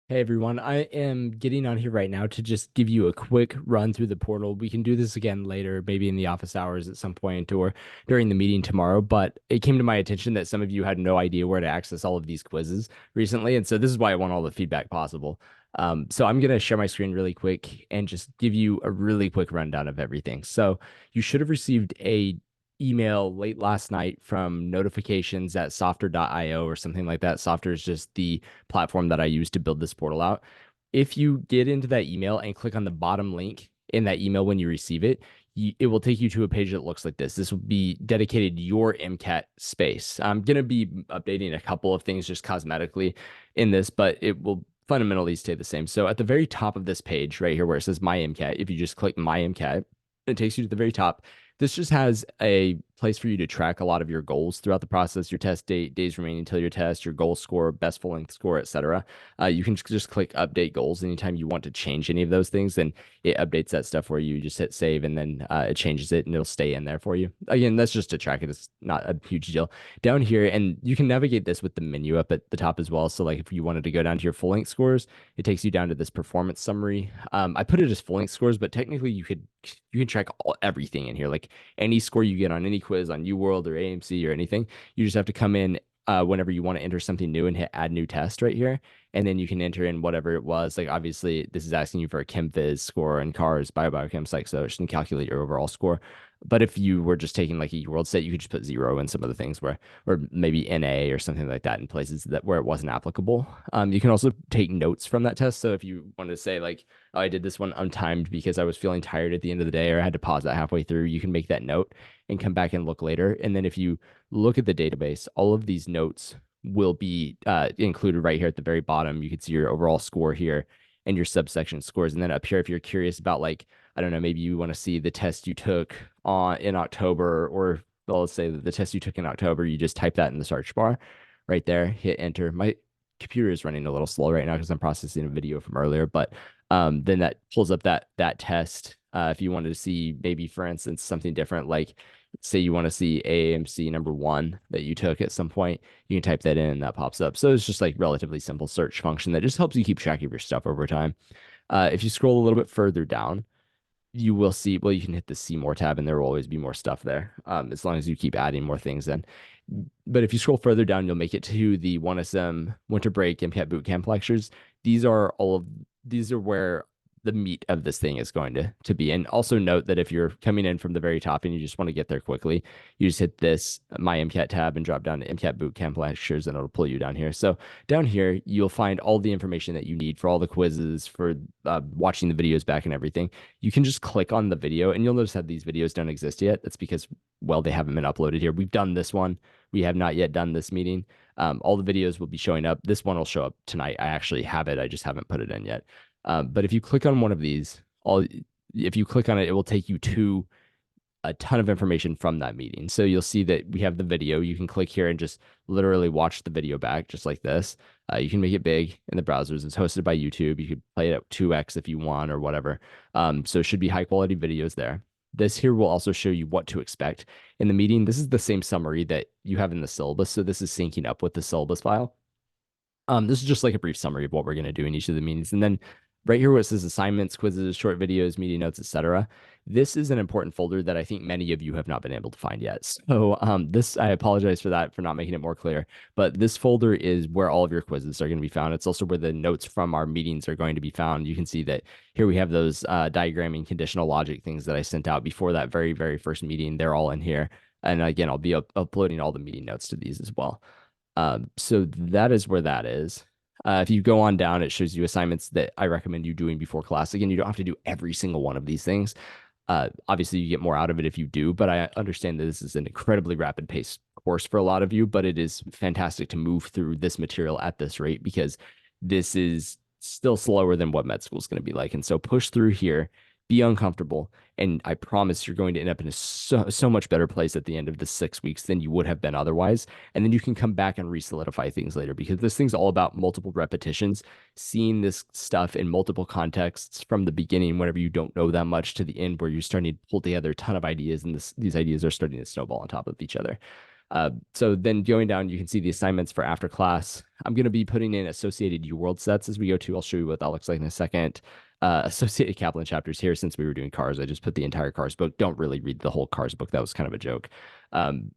Hey everyone, I am getting on here right now to just give you a quick run through the portal. We can do this again later, maybe in the office hours at some point or during the meeting tomorrow. But it came to my attention that some of you had no idea where to access all of these quizzes recently. And so this is why I want all the feedback possible. So I'm going to share my screen really quick and just give you a really quick rundown of everything. So you should have received a email late last night from notifications at softer.io or something like that. Softer is just the platform that I use to build this portal out. If you get into that email and click on the bottom link in that email when you receive it, it will take you to a page that looks like this. This will be dedicated to your MCAT space. I'm going to be updating a couple of things just cosmetically in this, but it will fundamentally stay the same. So at the very top of this page right here where it says My MCAT, if you just click My MCAT, it takes you to the very top. This just has a place for you to track a lot of your goals throughout the process, your test date, days remaining until your test, your goal score, best full length score, etc. You can just click update goals anytime you want to change any of those things. Then it updates that stuff where you just hit save and then it changes it and it'll stay in there for you. Again, that's just to track it. It's not a huge deal. Down here, and you can navigate this with the menu up at the top as well. So, like if you wanted to go down to your full length scores, it takes you down to this performance summary. I put it as full length scores, but technically you can track everything in here. Like any score you get on any quiz on UWorld or AMC or anything, you just have to come in whenever you want to enter something new and hit add new test right here. And then you can enter in whatever it was. Like obviously, this is asking you for a Chem Phys score and cars, biochem, psych, so it should calculate your overall score. But if you were just taking like a world set, you could just put zero in some of the things where, or maybe NA or something like that in places that where it wasn't applicable. You can also take notes from that test. So if you want to say like, oh, I did this one untimed because I was feeling tired at the end of the day or I had to pause that halfway through, you can make that note and come back and look later. And then if you look at the database, all of these notes will be included right here at the very bottom. You can see your overall score here and your subsection scores. And then up here, if you're curious about like, I don't know, maybe you want to see the test you took on in October, or well, let's say that the test you took in October, you just type that in the search bar right there, hit enter. My computer is running a little slow right now because I'm processing a video from earlier, but then that pulls up that test. If you wanted to see maybe, for instance, something different, like say you want to see AAMC number one that you took at some point, you can type that in and that pops up. So it's just like relatively simple search function that just helps you keep track of your stuff over time. If you scroll a little bit further down, you will see, well, you can hit the see more tab and there will always be more stuff there, as long as you keep adding more things in. But if you scroll further down, you'll make it to the 1SM winter break MCAT bootcamp lectures. These are where the meat of this thing is going to be. And also note that if you're coming in from the very top and you just want to get there quickly, you just hit this My MCAT tab and drop down to MCAT bootcamp lectures and it'll pull you down here. So down here, you'll find all the information that you need for all the quizzes, for watching the videos back and everything. You can just click on the video and you'll notice that these videos don't exist yet. That's because, well, they haven't been uploaded here. We've done this one. We have not yet done this meeting. All the videos will be showing up. This one will show up tonight. I actually have it. I just haven't put it in yet. But if you click on one of these, if you click on it, it will take you to a ton of information from that meeting. So you'll see that we have the video. You can click here and just literally watch the video back just like this. You can make it big in the browsers. It's hosted by YouTube. You could play it at 2x if you want or whatever. So it should be high quality videos there. This here will also show you what to expect in the meeting. This is the same summary that you have in the syllabus. So this is syncing up with the syllabus file. This is just like a brief summary of what we're going to do in each of the meetings. And then right here where it says assignments, quizzes, short videos, meeting notes, etc. This is an important folder that I think many of you have not been able to find yet. So this, I apologize for that, for not making it more clear. But this folder is where all of your quizzes are going to be found. It's also where the notes from our meetings are going to be found. You can see that here we have those diagramming conditional logic things that I sent out before that very, very first meeting. They're all in here. And again, I'll be uploading all the meeting notes to these as well. So that is where that is. If you go on down, it shows you assignments that I recommend you doing before class. Again, you don't have to do every single one of these things. Obviously, you get more out of it if you do, but I understand that this is an incredibly rapid pace course for a lot of you, but it is fantastic to move through this material at this rate because this is still slower than what med school is going to be like. And so push through here, be uncomfortable, and I promise you're going to end up in a so much better place at the end of the 6 weeks than you would have been otherwise. And then you can come back and re-solidify things later because this thing's all about multiple repetitions, seeing this stuff in multiple contexts from the beginning, whenever you don't know that much, to the end where you're starting to pull together a ton of ideas and these ideas are starting to snowball on top of each other. So then going down, you can see the assignments for after class. I'm going to be putting in associated UWorld sets as we go to. I'll show you what that looks like in a second. Associated Kaplan chapters here, since we were doing cars, I just put the entire cars book. Don't really read the whole cars book. That was kind of a joke.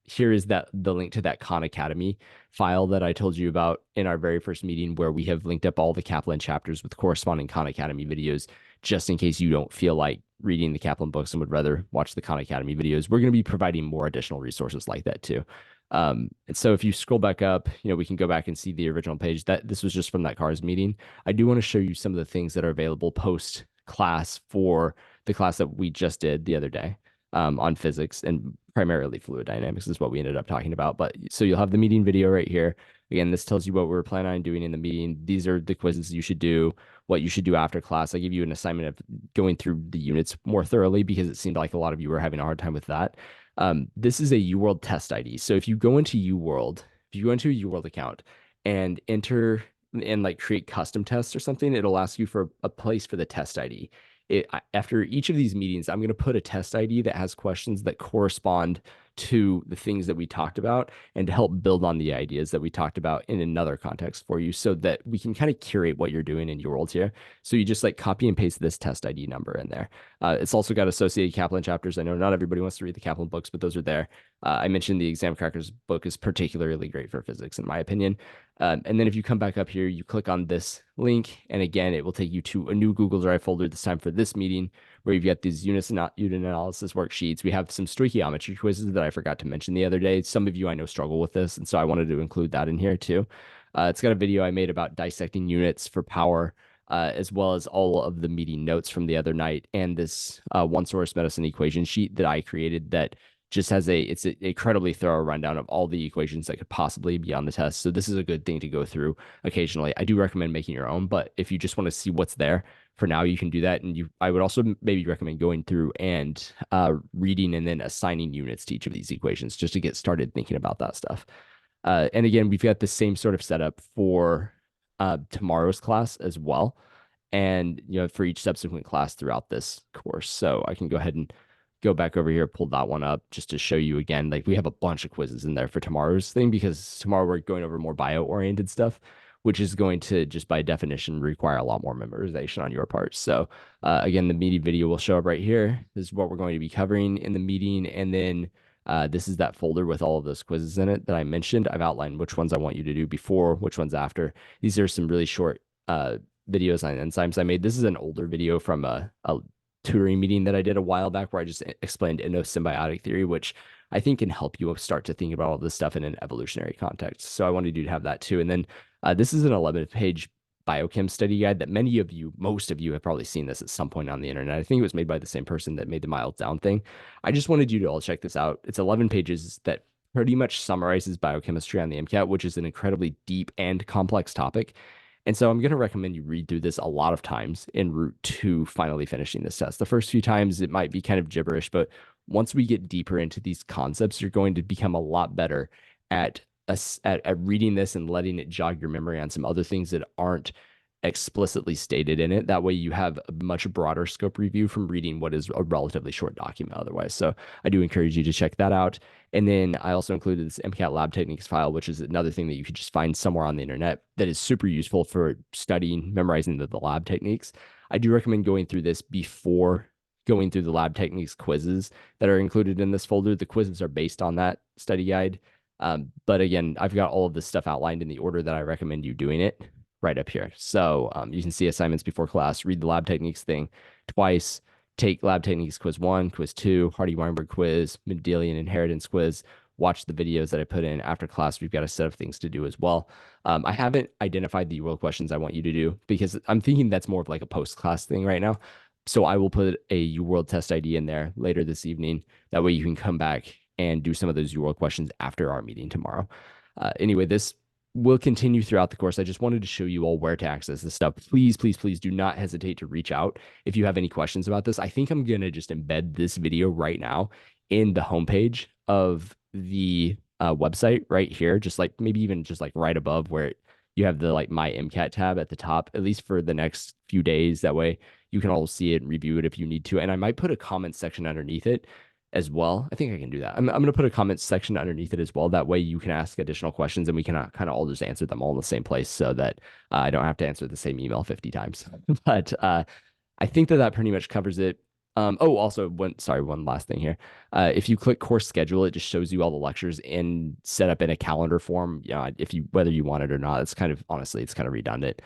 Here is the link to that Khan Academy file that I told you about in our very first meeting, where we have linked up all the Kaplan chapters with corresponding Khan Academy videos, just in case you don't feel like reading the Kaplan books and would rather watch the Khan Academy videos. We're going to be providing more additional resources like that too. And so if you scroll back up, we can go back and see the original page. That this was just from that cars meeting. I do want to show you some of the things that are available post class for the class that we just did the other day, on physics, and primarily fluid dynamics is what we ended up talking about. But so you'll have the meeting video right here. Again, this tells you what we're planning on doing in the meeting. These are the quizzes you should do, what you should do after class. I give you an assignment of going through the units more thoroughly, because it seemed like a lot of you were having a hard time with that. This is a UWorld test ID. So if you go into UWorld, if you go into a UWorld account and enter and like create custom tests or something, it'll ask you for a place for the test ID. After each of these meetings, I'm going to put a test ID that has questions that correspond to the things that we talked about, and to help build on the ideas that we talked about in another context for you, so that we can kind of curate what you're doing in your world here. So you just like copy and paste this test ID number in there. It's also got associated Kaplan chapters. I know not everybody wants to read the Kaplan books, but those are there. I mentioned the Exam Crackers book is particularly great for physics, in my opinion. And then if you come back up here, you click on this link, and again, it will take you to a new Google Drive folder, this time for this meeting, where you've got these unit analysis worksheets. We have some stoichiometry quizzes that I forgot to mention the other day. Some of you I know struggle with this, and so I wanted to include that in here too. It's got a video I made about dissecting units for power, as well as all of the meeting notes from the other night, and this one source medicine equation sheet that I created that just has it's an incredibly thorough rundown of all the equations that could possibly be on the test. So this is a good thing to go through occasionally. I do recommend making your own, but if you just want to see what's there for now, you can do that. And I would also maybe recommend going through and reading and then assigning units to each of these equations, just to get started thinking about that stuff. And again, we've got the same sort of setup for tomorrow's class as well, and for each subsequent class throughout this course. So I can go ahead and go back over here, pull that one up just to show you again. Like, we have a bunch of quizzes in there for tomorrow's thing, because tomorrow we're going over more bio-oriented stuff, which is going to just by definition require a lot more memorization on your part. So again, the meeting video will show up right here. This is what we're going to be covering in the meeting. And then this is that folder with all of those quizzes in it that I mentioned. I've outlined which ones I want you to do before, which ones after. These are some really short videos on enzymes I made. This is an older video from a tutoring meeting that I did a while back, where I just explained endosymbiotic theory, which I think can help you start to think about all this stuff in an evolutionary context. So I wanted you to have that too. And then this is an 11-page biochem study guide that many of you, most of you have probably seen this at some point on the internet. I think it was made by the same person that made the mild down thing. I just wanted you to all check this out. It's 11 pages that pretty much summarizes biochemistry on the MCAT, which is an incredibly deep and complex topic. And so I'm going to recommend you read through this a lot of times en route to finally finishing this test. The first few times it might be kind of gibberish, but once we get deeper into these concepts, you're going to become a lot better at reading this and letting it jog your memory on some other things that aren't explicitly stated in it. That way you have a much broader scope review from reading what is a relatively short document otherwise. So I do encourage you to check that out. And then I also included this MCAT lab techniques file, which is another thing that you could just find somewhere on the internet that is super useful for studying, memorizing the lab techniques. I do recommend going through this before going through the lab techniques quizzes that are included in this folder. The quizzes are based on that study guide. But again, I've got all of this stuff outlined in the order that I recommend you doing it right up here. So you can see assignments before class, read the lab techniques thing twice, take lab techniques quiz 1, quiz 2, Hardy-Weinberg quiz, Mendelian inheritance quiz, watch the videos that I put in after class. We've got a set of things to do as well. I haven't identified the UWorld questions I want you to do, because I'm thinking that's more of like a post-class thing right now. So I will put a UWorld test ID in there later this evening. That way you can come back and do some of those UWorld questions after our meeting tomorrow. Anyway, this will continue throughout the course. I just wanted to show you all where to access this stuff. Please, please, please do not hesitate to reach out if you have any questions about this. I think I'm going to just embed this video right now in the homepage of the website right here, just like maybe even just like right above where you have the like My MCAT tab at the top, at least for the next few days. That way you can all see it and review it if you need to. And I might put a comment section underneath it as well. I think I can do that. I'm going to put a comment section underneath it as well. That way you can ask additional questions and we can kind of all just answer them all in the same place so that I don't have to answer the same email 50 times. But I think that that pretty much covers it. Oh, also one last thing here. If you click course schedule, it just shows you all the lectures in set up in a calendar form. You know, if you whether you want it or not, it's kind of honestly, it's kind of redundant.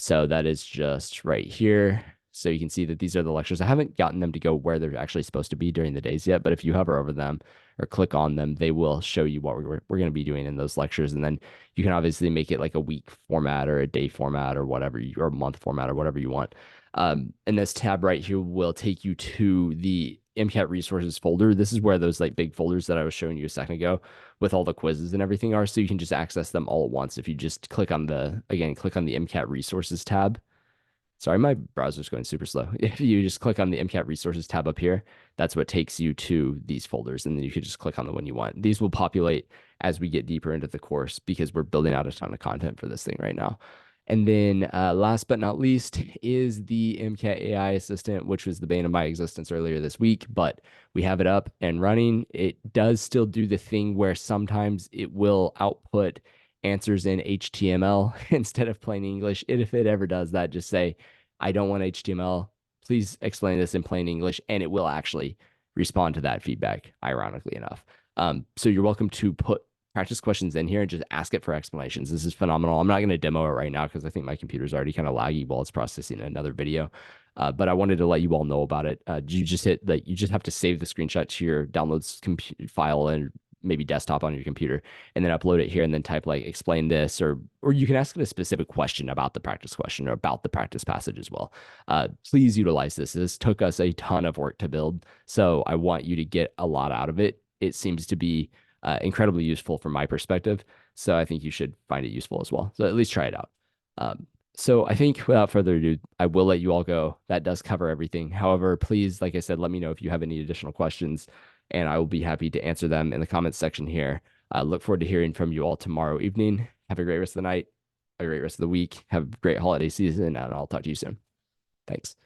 So that is just right here. So you can see that these are the lectures. I haven't gotten them to go where they're actually supposed to be during the days yet, but if you hover over them or click on them, they will show you what we're going to be doing in those lectures. And then you can obviously make it like a week format or a day format or whatever, or a month format or whatever you want. And this tab right here will take you to the MCAT resources folder. This is where those like big folders that I was showing you a second ago with all the quizzes and everything are. So you can just access them all at once. If you just click on click on the MCAT resources tab. Sorry, my browser's going super slow. If you just click on the MCAT resources tab up here, that's what takes you to these folders. And then you can just click on the one you want. These will populate as we get deeper into the course because we're building out a ton of content for this thing right now. And then last but not least is the MCAT AI assistant, which was the bane of my existence earlier this week, but we have it up and running. It does still do the thing where sometimes it will output answers in HTML instead of plain English. And if it ever does that, just say, I don't want HTML. Please explain this in plain English. And it will actually respond to that feedback, ironically enough. So you're welcome to put practice questions in here and just ask it for explanations. This is phenomenal. I'm not going to demo it right now because I think my computer's already kind of laggy while it's processing another video. But I wanted to let you all know about it. You just you just have to save the screenshot to your downloads file and maybe desktop on your computer and then upload it here and then type like explain this or you can ask it a specific question about the practice question or about the practice passage as well. Please utilize this. This took us a ton of work to build, so I want you to get a lot out of it. It seems to be incredibly useful from my perspective, so I think you should find it useful as well. So at least try it out. So I think without further ado, I will let you all go. That does cover everything. However, please, like I said, let me know if you have any additional questions, and I will be happy to answer them in the comments section here. I look forward to hearing from you all tomorrow evening. Have a great rest of the night, a great rest of the week. Have a great holiday season, and I'll talk to you soon. Thanks.